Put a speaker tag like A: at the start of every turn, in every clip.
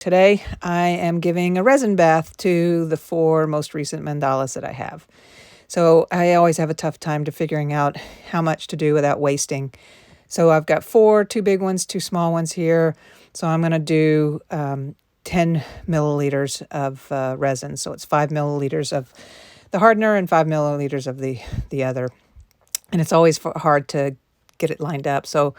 A: Today, I am giving a resin bath to the 4 most recent mandalas that I have. So I always have a tough time to figuring out how much to do without wasting. So I've got 4, 2 big ones, 2 small ones here. So I'm going to do 10 milliliters of resin. So it's 5 milliliters of the hardener and 5 milliliters of the other. And it's always hard to get it lined up. So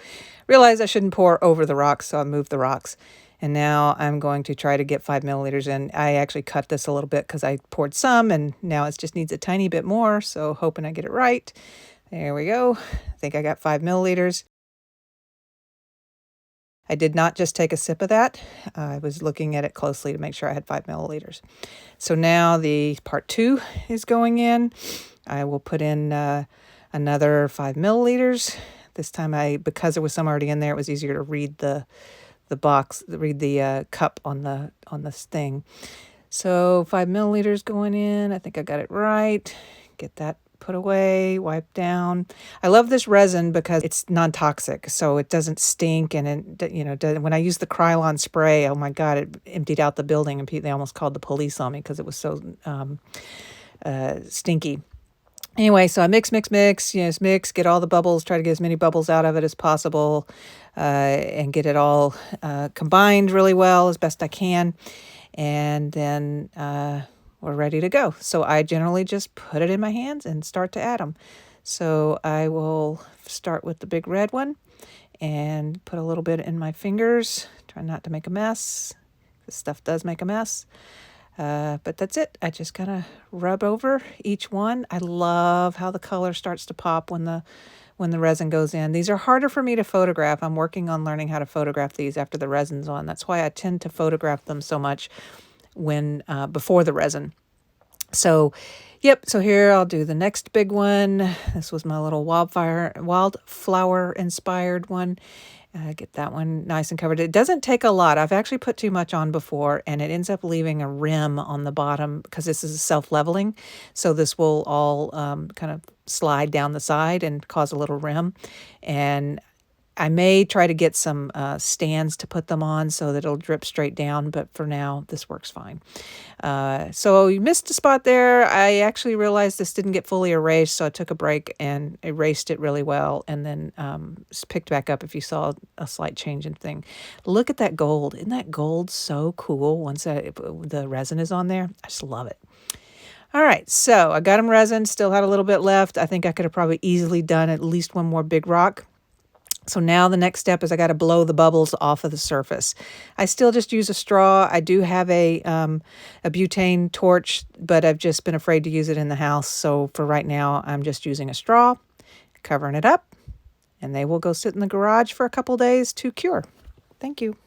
A: realized I shouldn't pour over the rocks, so I moved the rocks. And now I'm going to try to get 5 milliliters in. I actually cut this a little bit because I poured some, and now it just needs a tiny bit more, so hoping I get it right. There we go. I think I got 5 milliliters. I did not just take a sip of that. I was looking at it closely to make sure I had 5 milliliters. So now the part 2 is going in. I will put in another 5 milliliters. This time because there was some already in there, it was easier to read the cup on this thing. So 5 milliliters going in. I think I got it right. Get that put away, wipe down. I love this resin because it's non-toxic, so it doesn't stink. And when I use the Krylon spray, oh my God, it emptied out the building, and they almost called the police on me because it was so stinky. Anyway, so I mix, get all the bubbles, try to get as many bubbles out of it as possible, and get it all combined really well as best I can. And then we're ready to go. So I generally just put it in my hands and start to add them. So I will start with the big red one and put a little bit in my fingers. Try not to make a mess. This stuff does make a mess. But that's it. I just kind of rub over each one. I love how the color starts to pop when the resin goes in. These are harder for me to photograph. I'm working on learning how to photograph these after the resin's on. That's why I tend to photograph them so much when before the resin. So, yep. So here I'll do the next big one. This was my little wildflower inspired one. Get that one nice and covered. It doesn't take a lot. I've actually put too much on before, and it ends up leaving a rim on the bottom because this is self-leveling. So this will all kind of slide down the side and cause a little rim. And I may try to get some stands to put them on so that it'll drip straight down, but for now, this works fine. So you missed a spot there. I actually realized this didn't get fully erased, so I took a break and erased it really well, and then picked back up if you saw a slight change in thing. Look at that gold. Isn't that gold so cool once the resin is on there? I just love it. All right, so I got them resin, still had a little bit left. I think I could have probably easily done at least one more big rock. So now the next step is I got to blow the bubbles off of the surface. I still just use a straw. I do have a butane torch, but I've just been afraid to use it in the house. So for right now, I'm just using a straw, covering it up, and they will go sit in the garage for a couple days to cure. Thank you.